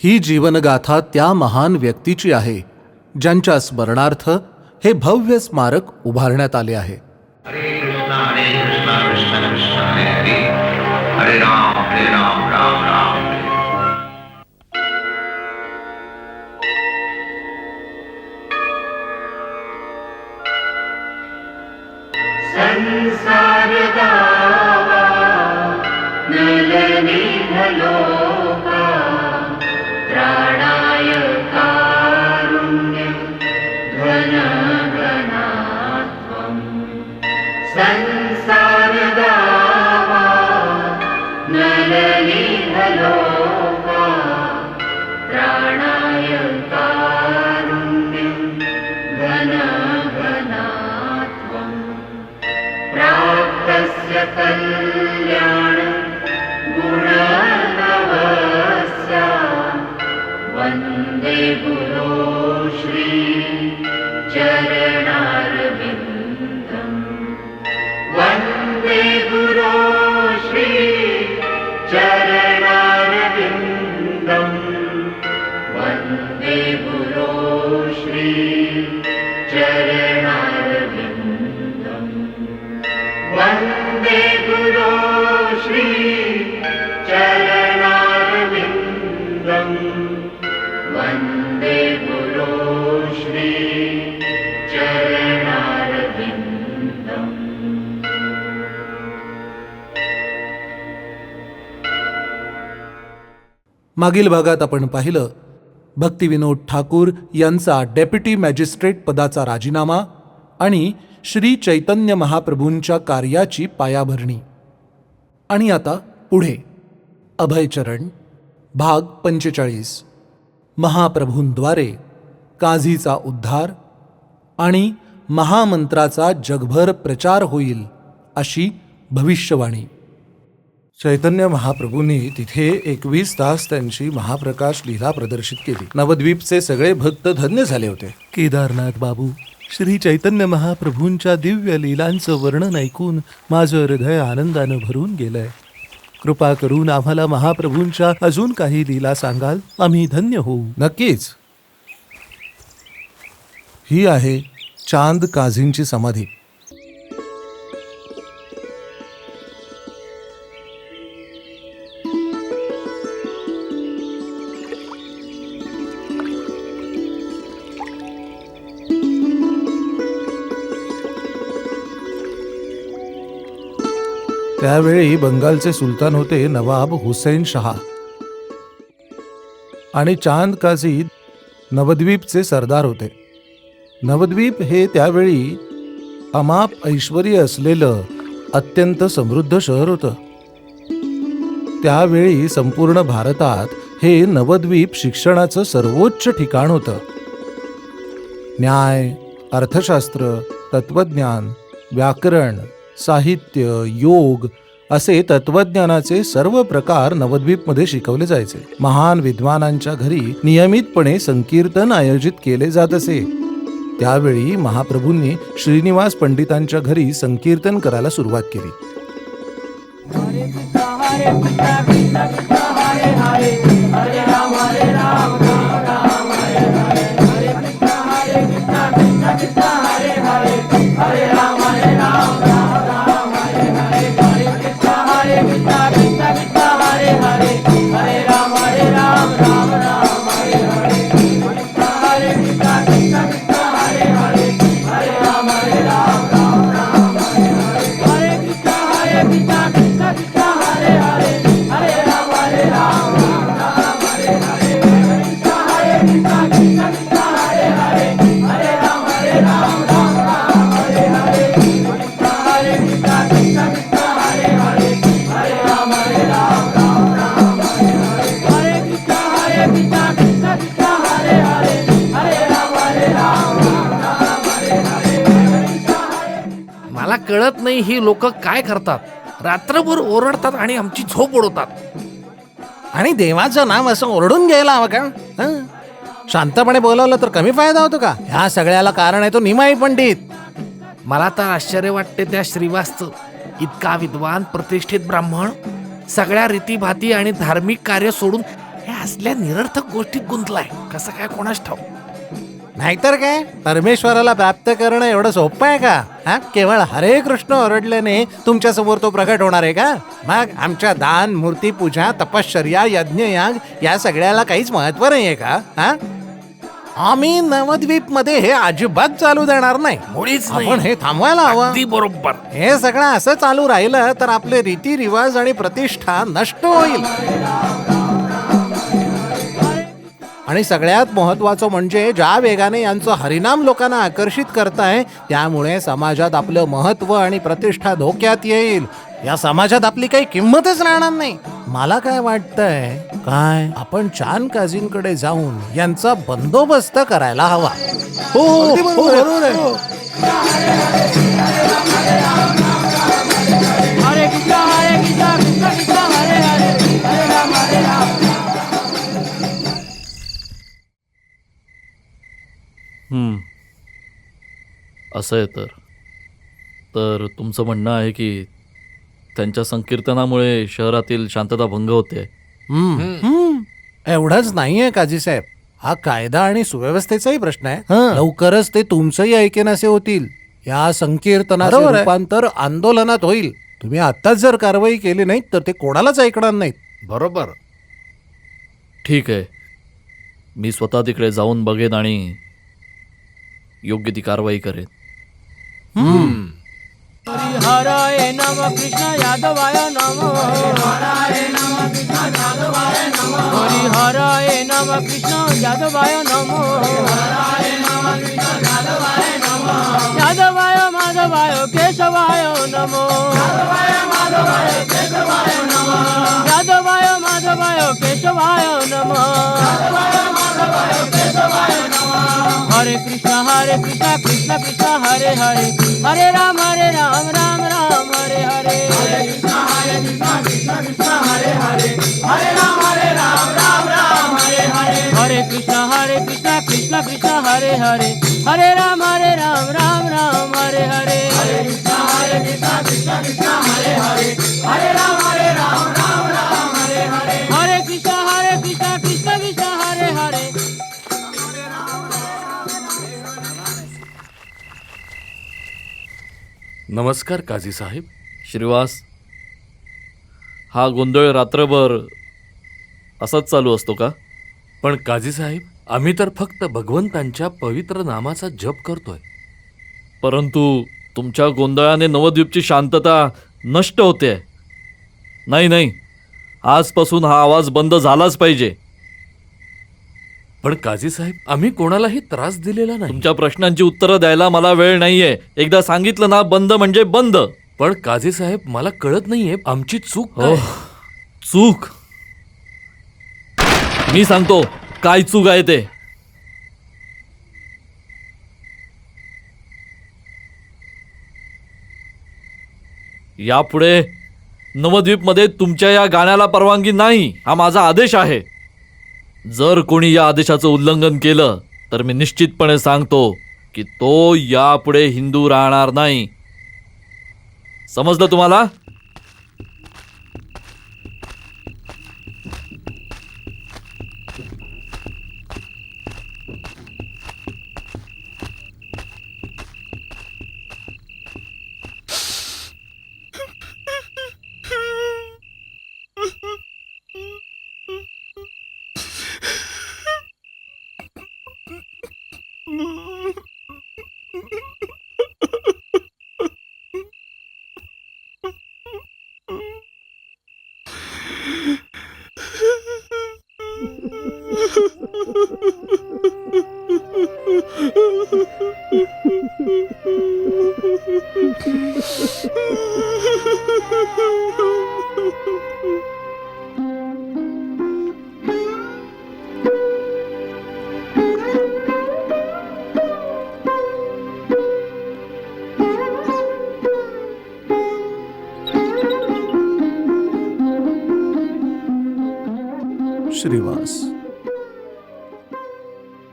ही जीवनगाथा त्या महान व्यक्तीची आहे ज्यांच्या स्मरणार्थ हे भव्य स्मारक उभारण्यात आले आहे. हरे कृष्णा कृष्ण कृष्ण हरे हरे, हरे राम राम राम हरे. संसार गावा नलनी भलोका, प्राणाय कारुण्य घन घनात्वम्. संसार गावा नलनी भलोका, प्राणाय कारुण्य घन घनात्वम्. प्राप्तस्य कल्याण गुणनवस्य, वन्दे गुरो श्री चरणारविन्दम्. वन्दे गुरो श्री चरणारविन्दम्. वन्दे गुरो श्री चरणारविन्दम्. वन्दे गुरो श्री चरणारविन्दम्. वन्दे गुरो श्री चरणारविन्दम्. मागील भागात आपण पाहिलं भक्तिविनोद ठाकूर यांचा डेप्युटी मॅजिस्ट्रेट पदाचा राजीनामा आणि श्री चैतन्य महाप्रभूंच्या कार्याची पायाभरणी. आणि आता पुढे अभयचरण भाग 45, महाप्रभूंद्वारे काझीचा उद्धार आणि महामंत्राचा जगभर प्रचार होईल अशी भविष्यवाणी. चैतन्य महाप्रभूंनी तिथे 21 तास त्यांची महाप्रकाश लीला प्रदर्शित केली. नवद्वीपचे सगळे भक्त धन्य झाले होते. केदारनाथ बाबू, श्री चैतन्य महाप्रभूंच्या दिव्य लीलांचं वर्णन ऐकून माझं हृदय आनंदानं भरून गेलंय. कृपा करून आम्हाला महाप्रभूंच्या अजून काही लीला सांगाल, आम्ही धन्य होऊ. नक्कीच. ही आहे चांद काझींची समाधी. त्यावेळी बंगालचे सुलतान होते नवाब हुसेन शहा आणि चांद काझी नवद्वीपचे सरदार होते. नवद्वीप हे त्यावेळी अमाप ऐश्वर्य असलेलं अत्यंत समृद्ध शहर होतं. त्यावेळी संपूर्ण भारतात हे नवद्वीप शिक्षणाचं सर्वोच्च ठिकाण होतं. न्याय, अर्थशास्त्र, तत्वज्ञान, व्याकरण, साहित्य, योग असे तत्वज्ञानाचे सर्व प्रकार नवद्वीपमध्ये शिकवले जायचे. महान विद्वानांच्या घरी नियमितपणे संकीर्तन आयोजित केले जात असे. त्यावेळी महाप्रभूंनी श्रीनिवास पंडितांच्या घरी संकीर्तन करायला सुरुवात केली. मला कळत नाही ही लोक काय करतात. रात्रभर ओरडतात आणि आमची झोप उडवतात. आणि देवाचं नाम असं ओरडून घ्यायला हवं का? शांतपणे बोलवलं तर कमी फायदा होतो का? ह्या सगळ्याला कारण आहे तो निमाई पंडित. मला तर आश्चर्य वाटते त्या श्रीवास्तव इतका विद्वान प्रतिष्ठित ब्राह्मण सगळ्या रीतीभाती आणि धार्मिक कार्य सोडून हे असल्या निरर्थक गोष्टीत गुंतलाय, कसं काय कोणास ठाऊ. नाहीतर काय, परमेश्वराला प्राप्त करणं एवढं सोपं आहे का? हा, केवळ हरे कृष्ण ओरडल्याने तुमच्या समोर तो प्रकट होणार आहे का? मग आमच्या दान, मूर्ती पूजा, तपश्चर्या, यज्ञयाग या सगळ्याला काहीच महत्व नाहीये का? हा, आम्ही नवद्वीप मध्ये हे अजिबात चालू देणार नाही. मुळीच नाही. आपण हे थांबवायला हवं. अगदी बरोबर. हे सगळं असं चालू राहिलं तर आपले रीतिरिवाज आणि प्रतिष्ठा नष्ट होईल. आणि सगळ्यात महत्वाचं म्हणजे ज्या वेगाने यांचं हरिनाम लोकांना आकर्षित करताय, त्यामुळे समाजात आपलं महत्व आणि प्रतिष्ठा धोक्यात येईल. या समाजात आपली काही किंमतच राहणार नाही. मला काय वाटतंय, काय आपण चांद काझींकडे जाऊन यांचा बंदोबस्त करायला हवा. हो, बरोबर आहे. हरे कृष्णा कृष्णा कृष्णा हरे हरे हरे राम. असं आहे तर तुमचं म्हणणं आहे की त्यांच्या संकीर्तनामुळे शहरातील शांतता भंग होते. एवढंच नाहीये काझी साहेब, हा कायदा आणि सुव्यवस्थेचाही प्रश्न आहे. लवकरच ते तुमचंही ऐकेनासे होतील. या संकीर्तनाचं रूपांतर आंदोलनात होईल. तुम्ही आताच जर कारवाई केली नाही तर ते कोणालाच ऐकणार नाहीत. बरोबर. ठीक आहे, मी स्वतः तिकडे जाऊन बघेन आणि योग्य ती कारवाई करेन. हराय नम कृष्ण यादवाय नमो. हराय नम कृष्ण यादवाय नमो. हरि हराय नम कृष्ण यादवाय नमो. हराय नम कृष्ण यादवाय नमो. यादवाय माधवाय केशवाय नमो. यादवाय माधवाय केशवाय नमो. यादवाय माधवाय केशवाय नमो. यादवाय माधवाय केशवाय नमो. हरे कृष्ण कृष्ण कृष्ण हरे हरे हरे राम राम राम हरे हरे. हरे कृष्ण कृष्ण हरे हरे हरे राम राम हरे हरे. हरे कृष्ण कृष्ण कृष्ण हरे हरे हरे राम राम हरे हरे. हरे कृष्ण कृष्ण हरे हरे हरे राम राम हरे हरे. हरे कृष्ण कृष्ण कृष्ण हरे हरे. नमस्कार काझी साहेब. श्रीवास, हा गोंधळ रात्रभर असाच चालू असतो का? पण काझी साहेब, आम्ही तर फक्त भगवंतांच्या पवित्र नामाचा जप करतोय. परंतु तुमच्या गोंधळाने नवद्वीपची शांतता नष्ट होते. नाही, आजपासून हा आवाज बंद झालाच पाहिजे. पण काझी साहेब, आम्ही कोणालाही त्रास दिलेला नाही. तुमच्या प्रश्नांची उत्तरं द्यायला मला वेळ नाहीये. एकदा सांगितलं ना, बंद म्हणजे बंद. पण काझी साहेब, मला कळत नाहीये आमची चूक काय? चूक? मी सांगतो काय चूक आहे ते. यापुढे नवद्वीपमध्ये तुमच्या या गाण्याला परवानगी नाही, हा माझा आदेश आहे. जर कोणी या आदेशाचं उल्लंघन केलं तर मी निश्चितपणे सांगतो की तो यापुढे हिंदू राहणार नाही. समजलं तुम्हाला?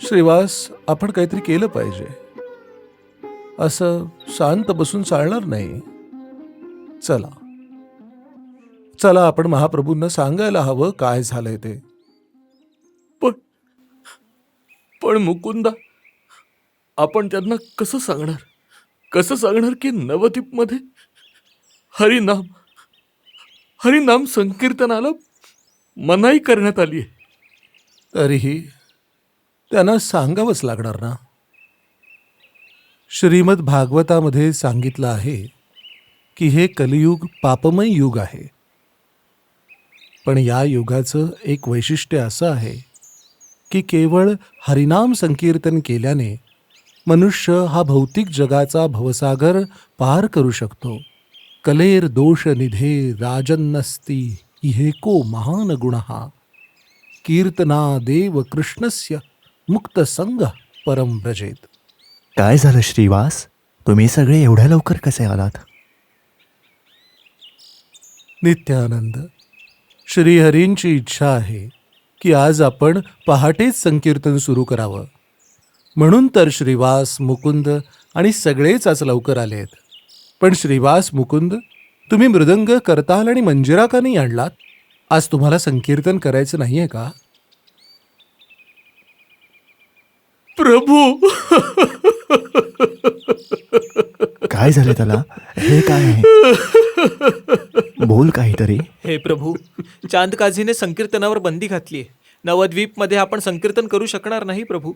श्रीवास, आपण काहीतरी केलं पाहिजे. असं शांत बसून चालणार नाही. चला आपण महाप्रभूंना सांगायला हवं काय झालंय ते. पण मुकुंदा, आपण त्यांना कसं सांगणार की नवद्वीपमध्ये हरिनाम संकीर्तनाला मनाई करण्यात आली आहे. तरीही त्यांना सांगावंच लागणार ना. श्रीमद भागवतामध्ये सांगितलं आहे की हे कलियुग पापमय युग आहे. पण या युगाचं एक वैशिष्ट्य असं आहे की केवळ हरिनाम संकीर्तन केल्याने मनुष्य हा भौतिक जगाचा भवसागर पार करू शकतो. कलेर दोष निधे राजन्नस्ती इहेको महान गुणः कीर्तना देव कृष्णस्य मुक्त संग परम व्रजेत. काय झालं श्रीवास? तुम्ही सगळे एवढ्या लवकर कसे आलात? नित्यानंद, श्रीहरींची इच्छा आहे की आज आपण पहाटेच संकीर्तन सुरू करावं. म्हणून तर श्रीवास, मुकुंद आणि सगळेच आज लवकर आलेत. पण श्रीवास, मुकुंद, तुम्ही मृदंग, करताल आणि मंजिरा का नाही आणलात? आज तुम्हाला संकीर्तन करायचं नाहीये का? प्रभू, काय झाले त्याला? हे काय आहे? बोल काहीतरी. हे प्रभू, चांद काझीने संकीर्तनावर बंदी घातलीये. नवद्वीपमध्ये आपण संकीर्तन करू शकणार नाही प्रभू.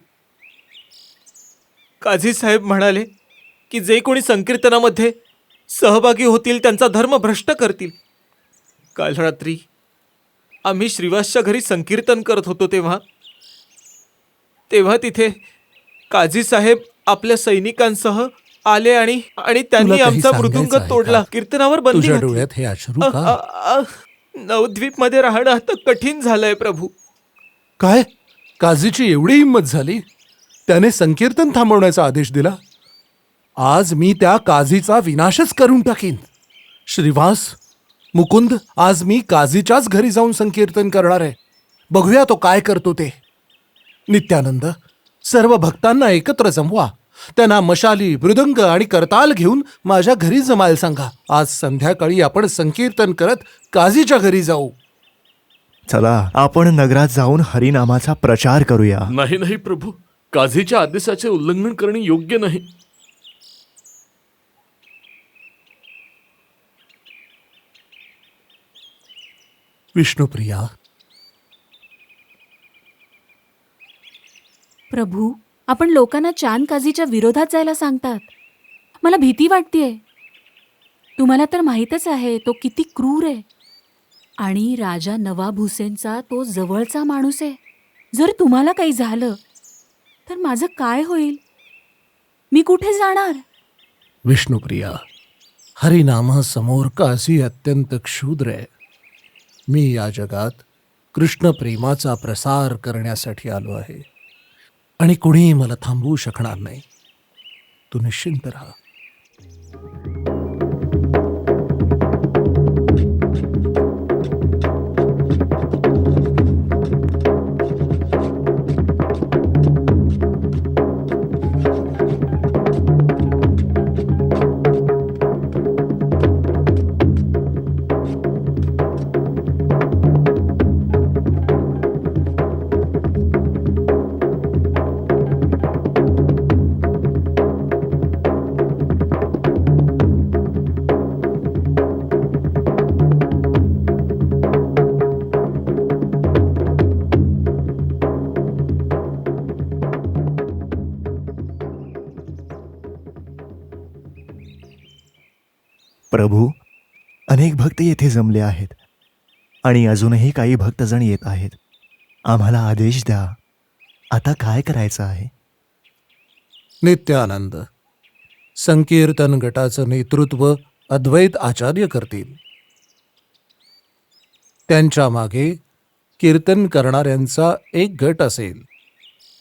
काझी साहेब म्हणाले की जे कोणी संकीर्तनामध्ये सहभागी होतील त्यांचा धर्म भ्रष्ट करतील. काल रात्री आम्ही श्रीवासच्या घरी संकीर्तन करत होतो तेव्हा तिथे काझी साहेब आपल्या सैनिकांसह आले आणि तुला त्यांनी काही आमचा सांगायचं मृदुंग आहे तोडला. का? कीर्तनावर बंदी तुझ्या घातली. डोळ्यात हे अश्रू का? नवद्वीपमध्ये राहणं आता कठीण झालंय प्रभू. काय? काझीची एवढी हिंमत झाली? त्याने संकीर्तन थांबवण्याचा आदेश दिला. आज मी त्या काझीचा विनाशच करून टाकीन. श्रीवास, मुकुंद, आज मी काझीच्याच घरी जाऊन संकीर्तन करणार आहे. बघूया तो काय करतो ते. नित्यानंद, सर्व भक्तांना एकत्र जमवा. त्यांना मशाली, मृदंग आणि करताल घेऊन माझ्या घरी जमायला सांगा. आज संध्याकाळी आपण संकीर्तन करत काझीच्या घरी जाऊ. चला, आपण नगरात जाऊन हरिनामाचा प्रचार करूया. नाही प्रभू, काझीच्या आदेशाचे उल्लंघन करणे योग्य नाही. विष्णुप्रिया, प्रभू, आपण लोकांना चांद काझीच्या विरोधात जायला सांगतात. मला भीती वाटतेय. तुम्हाला तर माहीतच आहे तो किती क्रूर आहे. आणि राजा नवाब हुसेनचा तो जवळचा माणूस आहे. जर तुम्हाला काही झालं तर माझं काय होईल? मी कुठे जाणार? विष्णुप्रिया, हरिनामासमोर काझी अत्यंत क्षुद्र आहे. मी या जगात कृष्ण प्रेमाचा प्रसार करण्यासाठी आलो आहे आणि कुणीही मला थांबवू शकणार नाही. तू निश्चिंत राहा. प्रभू, अनेक भक्त येथे जमले आहेत आणि अजूनही काही भक्तजण येत आहेत. आम्हाला आदेश द्या. आता काय करायचं आहे? नित्यानंद, संकीर्तन गटाचं नेतृत्व अद्वैत आचार्य करतील. त्यांच्या मागे कीर्तन करणाऱ्यांचा एक गट असेल.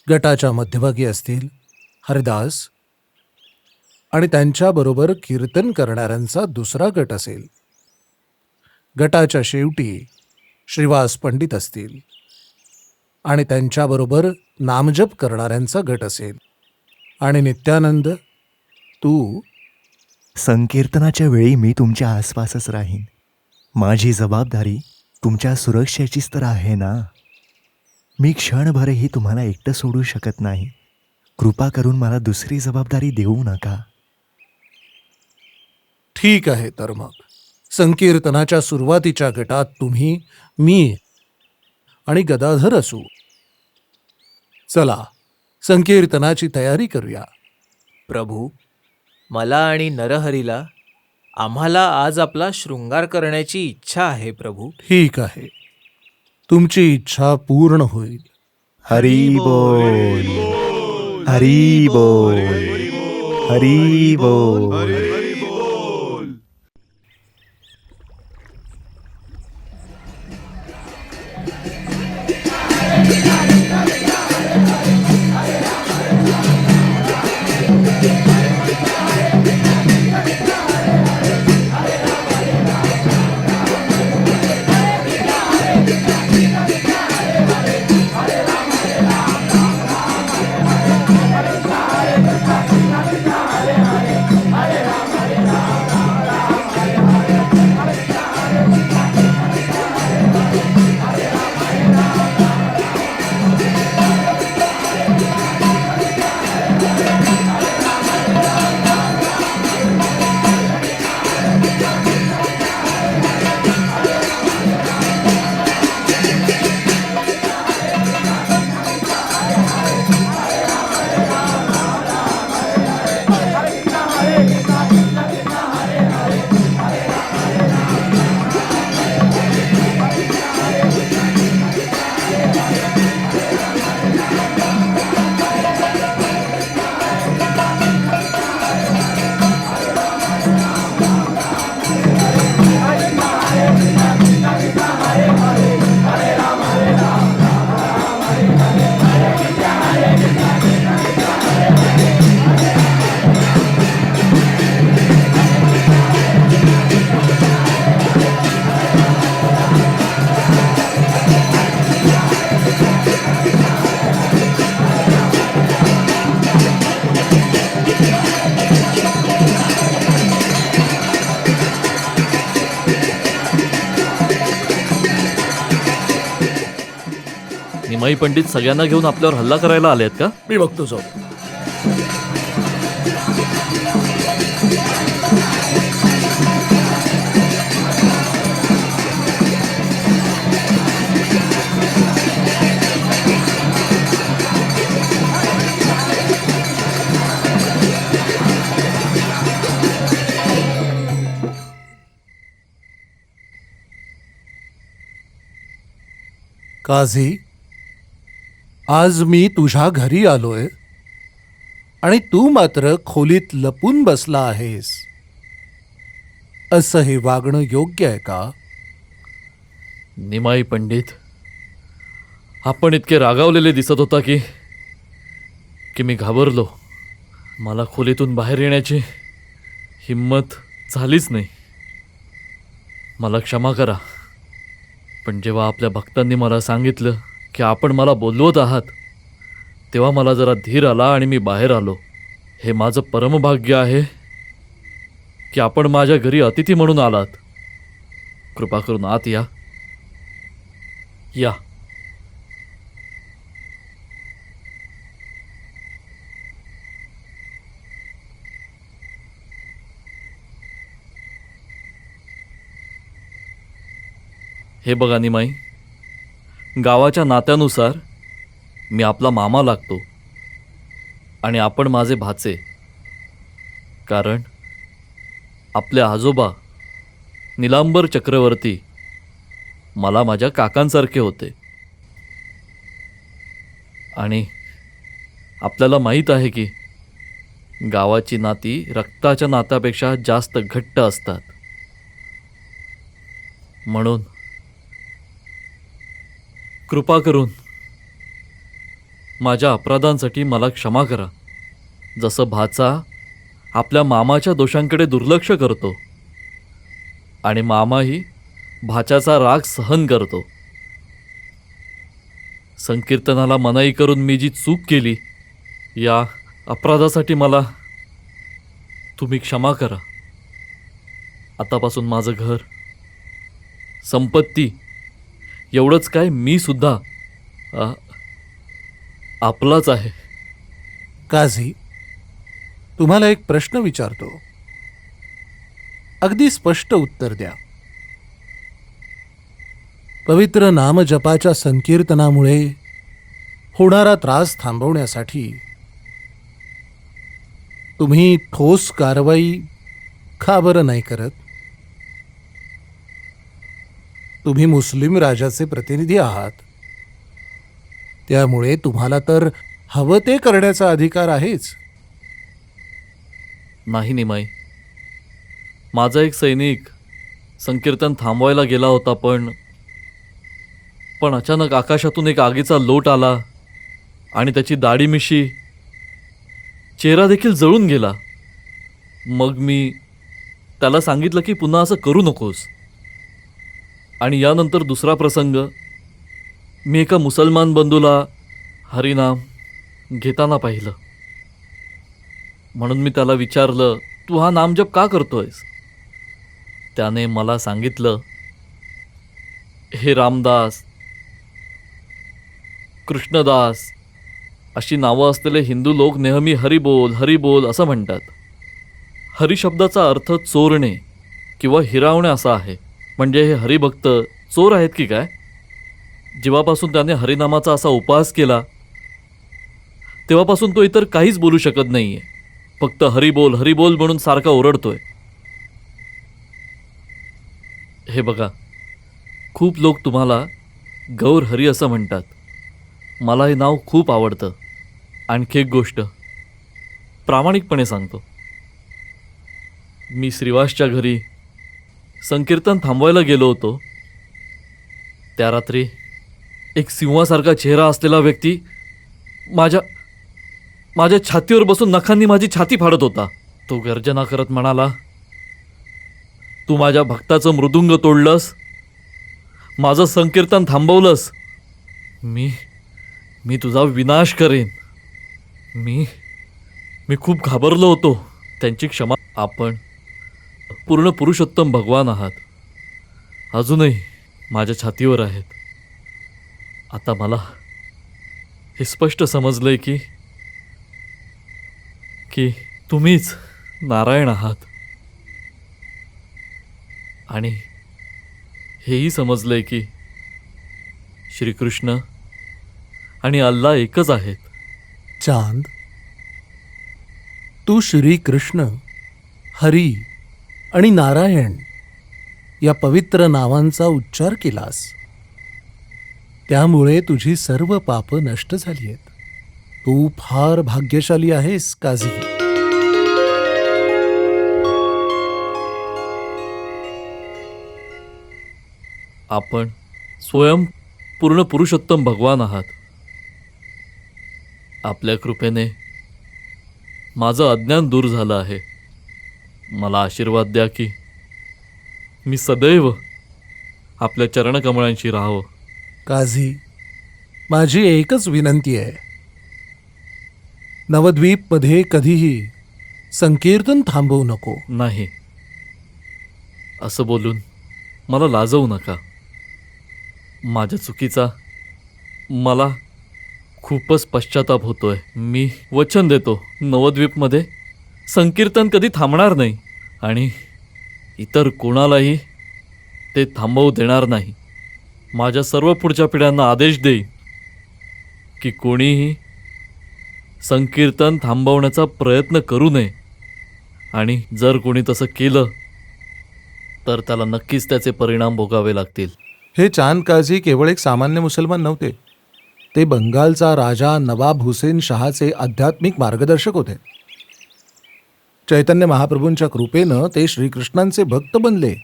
गटाच्या मध्यभागी असतील हरिदास आणि त्यांच्याबरोबर कीर्तन करणाऱ्यांचा दुसरा गट असेल. गटाच्या शेवटी श्रीवास पंडित असतील आणि त्यांच्याबरोबर नामजप करणाऱ्यांचा गट असेल. आणि नित्यानंद, तू संकीर्तनाच्या वेळी मी तुमच्या आसपासच राहीन. माझी जबाबदारी तुमच्या सुरक्षेचीच तर आहे ना. मी क्षणभरही तुम्हाला एकटं सोडू शकत नाही. कृपा करून मला दुसरी जबाबदारी देऊ नका. ठीक आहे तर मग संकीर्तनाच्या सुरुवातीच्या गटात तुम्ही, मी आणि गदाधर असू. चला संकीर्तनाची तयारी करूया. प्रभू, मला आणि नरहरीला आम्हाला आज आपला शृंगार करण्याची इच्छा आहे प्रभू. ठीक आहे, तुमची इच्छा पूर्ण होईल. हरी बोल, हरी बोल, हरी बोल. निमाई पंडित सगळ्यांना घेऊन आपल्यावर हल्ला करायला आलेत का? मी बघतो जाऊ. काझी, आज मी तुझ्या घरी आलोय आणि तू मात्र खोलीत लपून बसला आहेस. असं हे वागणं योग्य आहे का? निमाई पंडित, आपण इतके रागावलेले दिसत होता की मी घाबरलो. मला खोलीतून बाहेर येण्याची हिम्मत झालीच नाही. मला क्षमा करा. पण जेव्हा आपल्या भक्तांनी मला सांगितलं की आपण मला बोलवत आहात, तेव्हा मला जरा धीर आला आणि मी बाहेर आलो. हे माझं परमभाग्य आहे की आपण माझ्या घरी अतिथी म्हणून आलात. कृपा करून आत या. या. हे बघा निमाई, गावाच्या नात्यानुसार मी आपला मामा लागतो आणि आपण माझे भाचे. कारण आपले आजोबा निलांबर चक्रवर्ती मला माझ्या काकांसारखे होते. आणि आपल्याला माहीत आहे की गावाची नाती रक्ताच्या नात्यापेक्षा जास्त घट्ट असतात. म्हणून कृपा करून माझ्या अपराधांसाठी मला क्षमा करा. जसं भाचा आपल्या मामाच्या दोषांकडे दुर्लक्ष करतो आणि मामाही भाच्याचा राग सहन करतो. संकीर्तनाला मनाई करून मी जी चूक केली, या अपराधासाठी मला तुम्ही क्षमा करा. आतापासून माझं घर, संपत्ती, एवढंच काय मी सुद्धा आपलाच आहे. काझी, तुम्हाला एक प्रश्न विचारतो, अगदी स्पष्ट उत्तर द्या. पवित्र नामजपाच्या संकीर्तनामुळे होणारा त्रास थांबवण्यासाठी तुम्ही ठोस कारवाई का बरं नाही करत? तुम्ही मुस्लिम राजाचे प्रतिनिधी आहात, त्यामुळे तुम्हाला तर हवं ते करण्याचा अधिकार आहेच. नाही निमाई, माझा एक सैनिक संकीर्तन थांबवायला गेला होता, पण अचानक आकाशातून एक आगीचा लोट आला आणि त्याची दाढी मिशी चेहरा देखील जळून गेला. मग मी त्याला सांगितलं की पुन्हा असं करू नकोस. आणि यानंतर दुसरा प्रसंग, मी एका मुसलमान बंधूला हरिनाम घेताना पाहिलं. म्हणून मी त्याला विचारलं, तू हा नामजप का करतोयस? त्याने मला सांगितलं, हे रामदास, कृष्णदास अशी नावं असलेले हिंदू लोक नेहमी हरिबोल हरिबोल असं म्हणतात. हरी शब्दाचा अर्थ चोरणे किंवा हिरावणे असा आहे. म्हणजे हे हरिभक्त चोर आहेत की काय? जेव्हापासून त्याने हरिनामाचा असा उपहास केला तेव्हापासून तो इतर काहीच बोलू शकत नाहीये. फक्त हरिबोल हरिबोल म्हणून सारखा ओरडतोय. हे बघा, खूप लोक तुम्हाला गौर हरी असं म्हणतात. मला हे नाव खूप आवडतं. आणखी एक गोष्ट प्रामाणिकपणे सांगतो, मी श्रीवासच्या घरी संकीर्तन थांबवायला गेलो होतो. त्या रात्री एक सिंहासारखा चेहरा असलेला व्यक्ती माझ्या छातीवर बसून नखांनी माझी छाती फाडत होता. तो गर्जना करत म्हणाला, तू माझ्या भक्ताचं मृदुंग तोडलंस, माझं संकीर्तन थांबवलंस, मी तुझा विनाश करेन. मी खूप घाबरलो होतो. त्यांची क्षमा. आपण पूर्ण पुरुषोत्तम भगवान आहात, अजूनही माझ्या छातीवर आहेत. आता मला हे स्पष्ट समजलंय की तुम्हीच नारायण आहात. आणि हेही समजलंय की श्रीकृष्ण आणि अल्लाह एकच आहेत. चांद, तू श्रीकृष्ण, हरी आणि नारायण या पवित्र नावांचा उच्चार केलास, त्यामुळे तुझी सर्व पापं नष्ट झाली आहेत. तू फार भाग्यशाली आहेस काझी. आपण स्वयं पूर्ण पुरुषोत्तम भगवान आहात. आपल्या कृपेने माझं अज्ञान दूर झालं आहे. मला आशीर्वाद द्या की मी सदैव आपल्या चरणकमळांशी राहावं. काझी, माझी एकच विनंती आहे, नवद्वीपमध्ये कधीही संकीर्तन थांबवू नको. नाही, असं बोलून मला लाजवू नका. माझ्या चुकीचा मला खूपच पश्चाताप होतोय. मी वचन देतो, नवद्वीपमध्ये संकीर्तन कधी थांबणार नाही आणि इतर कोणालाही ते थांबवू देणार नाही. माझ्या सर्व पुढच्या पिढ्यांना आदेश देईन की कोणीही संकीर्तन थांबवण्याचा प्रयत्न करू नये. आणि जर कोणी तसं केलं तर त्याला नक्कीच त्याचे परिणाम भोगावे लागतील. हे चांद काझी केवळ एक सामान्य मुसलमान नव्हते. ते बंगालचा राजा नवाब हुसेन शहाचे आध्यात्मिक मार्गदर्शक होते. चैतन्य महाप्रभूंच्या कृपेनं ते श्रीकृष्णांचे भक्त बनले.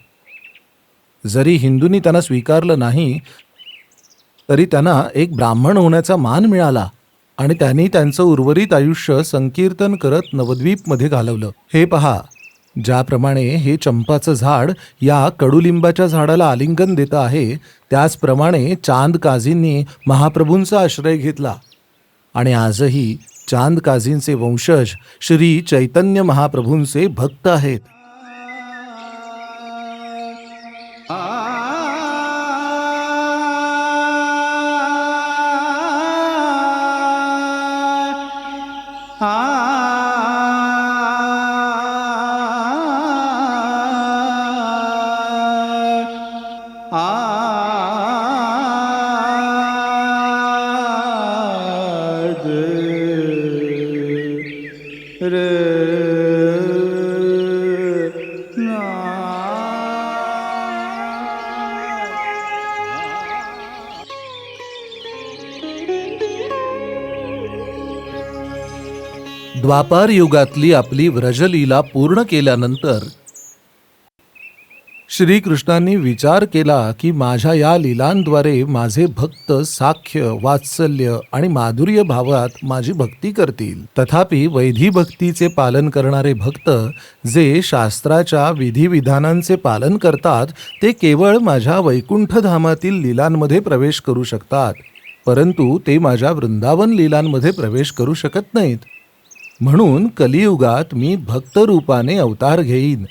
जरी हिंदूंनी त्यांना स्वीकारलं नाही तरी त्यांना एक ब्राह्मण होण्याचा मान मिळाला आणि त्यांनी त्यांचं उर्वरित आयुष्य संकीर्तन करत नवद्वीपमध्ये घालवलं. हे पहा, ज्याप्रमाणे हे चंपाचं झाड या कडुलिंबाच्या झाडाला आलिंगन देतं आहे, त्याचप्रमाणे चांद काझींनी महाप्रभूंचा आश्रय घेतला आणि आजही चांद काझींचे वंशज श्री चैतन्य महाप्रभूंचे भक्त आहेत. द्वापार युगातली आपली व्रजलीला पूर्ण केल्यानंतर श्रीकृष्णांनी विचार केला की माझ्या या लीलांद्वारे माझे भक्त साख्य, वात्सल्य आणि माधुर्य भावात माझी भक्ती करतील. तथापि वैधी भक्तीचे पालन करणारे भक्त जे शास्त्राच्या विधिविधानांचे पालन करतात ते केवळ माझ्या वैकुंठधामातील लीलांमध्ये प्रवेश करू शकतात, परंतु ते माझ्या वृंदावन लीलांमध्ये प्रवेश करू शकत नाहीत. म्हणून कलियुगात मी भक्त रूपाने अवतार घेईन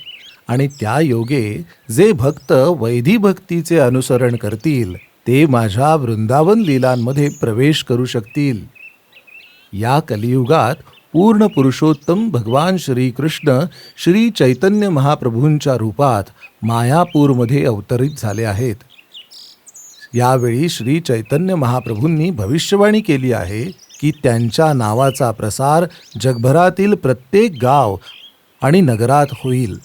आणि त्या योगे जे भक्त वैधी भक्तीचे अनुसरण करतील ते माझ्या वृंदावन लीलांमध्ये प्रवेश करू शकतील. या कलियुगात पूर्ण पुरुषोत्तम भगवान श्रीकृष्ण श्री चैतन्य महाप्रभूंच्या रूपात मायापूरमध्ये अवतरित झाले आहेत. यावेळी श्री चैतन्य महाप्रभूंनी भविष्यवाणी केली आहे की त्यांच्या नावाचा प्रसार जगभरातील प्रत्येक गाव आणि नगरात होईल.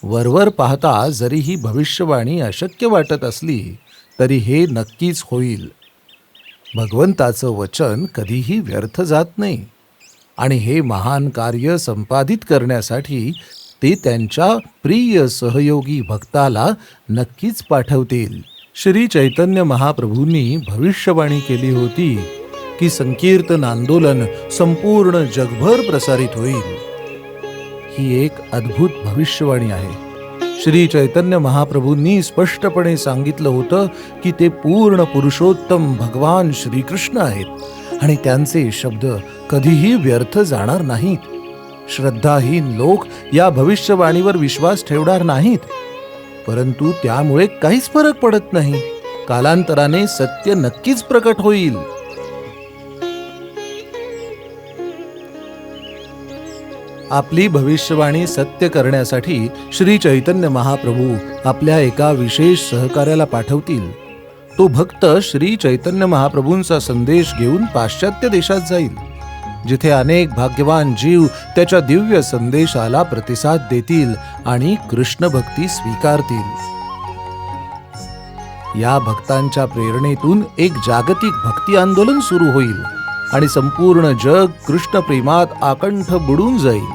वरवर पाहता जरी ही भविष्यवाणी अशक्य वाटत असली तरी हे नक्कीच होईल. भगवंताचं वचन कधीही व्यर्थ जात नाही आणि हे महान कार्य संपादित करण्यासाठी ते त्यांच्या प्रिय सहयोगी भक्ताला नक्कीच पाठवतील. श्री चैतन्य महाप्रभूंनी भविष्यवाणी केली होती की संकीर्तन आंदोलन संपूर्ण जगभर प्रसारित होईल. ही एक अद्भुत भविष्यवाणी आहे. श्री चैतन्य महाप्रभूंनी स्पष्टपणे सांगितलं होतं की ते पूर्ण पुरुषोत्तम भगवान श्रीकृष्ण आहेत आणि त्यांचे शब्द कधीही व्यर्थ जाणार नाहीत. श्रद्धाहीन लोक या भविष्यवाणीवर विश्वास ठेवणार नाहीत, परंतु त्यामुळे काहीच फरक पडत नाही. कालांतराने सत्य नक्कीच प्रकट होईल. आपली भविष्यवाणी सत्य करण्यासाठी श्री चैतन्य महाप्रभू आपल्या एका विशेष सहकार्याला पाठवतील. तो भक्त श्री चैतन्य महाप्रभूंचा संदेश घेऊन पाश्चात्य देशात जाईल, जिथे अनेक भाग्यवान जीव त्याच्या दिव्य संदेशाला प्रतिसाद देतील आणि कृष्ण भक्ती स्वीकारतील. या भक्तांच्या प्रेरणेतून एक जागतिक भक्ती आंदोलन सुरू होईल आणि संपूर्ण जग कृष्ण प्रेमात आकंठ बुडून जाईल.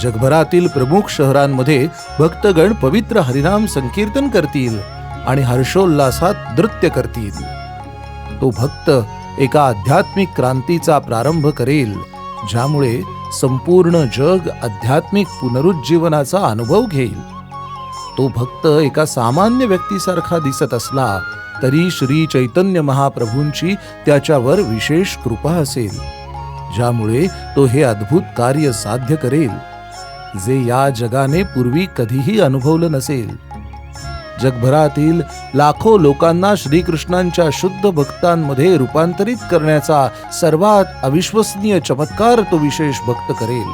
जगभरातील प्रमुख शहरांमध्ये भक्तगण पवित्र हरिनाम संकीर्तन करतील आणि हर्षोल्लासात नृत्य करतील. तो भक्त एका आध्यात्मिक क्रांतीचा प्रारंभ करेल, ज्यामुळे संपूर्ण जग आध्यात्मिक पुनरुज्जीवनाचा अनुभव घेईल. तो भक्त एका सामान्य व्यक्तीसारखा दिसत असला तरी श्री चैतन्य महाप्रभूंची त्याच्यावर विशेष कृपा असेल, ज्यामुळे तो हे अद्भुत कार्य साध्य करेल जे या जगाने पूर्वी कधीही अनुभवलं नसेल. जगभरातील लाखो लोकांना श्रीकृष्णांच्या शुद्ध भक्तांमध्ये रूपांतरित करण्याचा सर्वात अविश्वसनीय चमत्कार तो विशेष भक्त करेल.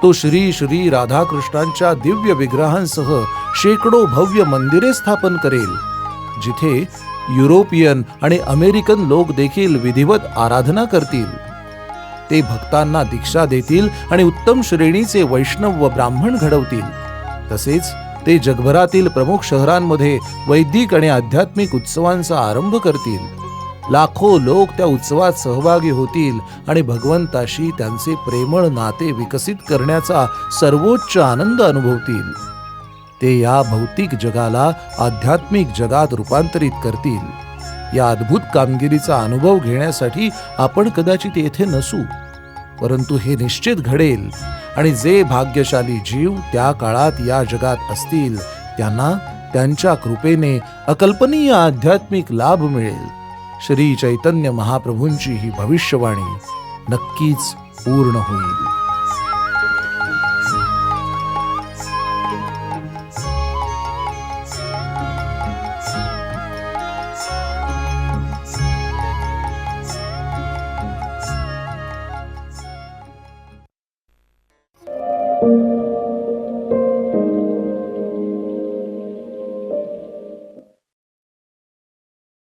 तो श्री श्री राधाकृष्णांच्या दिव्य विग्रहांसह शेकडो भव्य मंदिरे स्थापन करेल, जिथे युरोपियन आणि अमेरिकन लोक देखील विधिवत आराधना करतील. ते भक्तांना दीक्षा देतील आणि उत्तम श्रेणीचे वैष्णव व ब्राह्मण घडवतील. तसेच ते जगभरातील प्रमुख शहरांमध्ये वैदिक आणि आध्यात्मिक उत्सवांचा आरंभ करतील. लाखो लोक त्या उत्सवात सहभागी होतील आणि भगवंताशी त्यांचे प्रेमळ नाते विकसित करण्याचा सर्वोच्च आनंद अनुभवतील. ते या भौतिक जगाला आध्यात्मिक जगात रूपांतरित करतील. या अद्भुत कामगिरीचा अनुभव घेण्यासाठी आपण कदाचित येथे नसू, परंतु हे निश्चित घडेल आणि जे भाग्यशाली जीव त्या काळात या जगात असतील त्यांना त्यांच्या कृपेने अकल्पनीय आध्यात्मिक लाभ मिळेल. श्री चैतन्य महाप्रभूंची ही भविष्यवाणी नक्कीच पूर्ण होईल.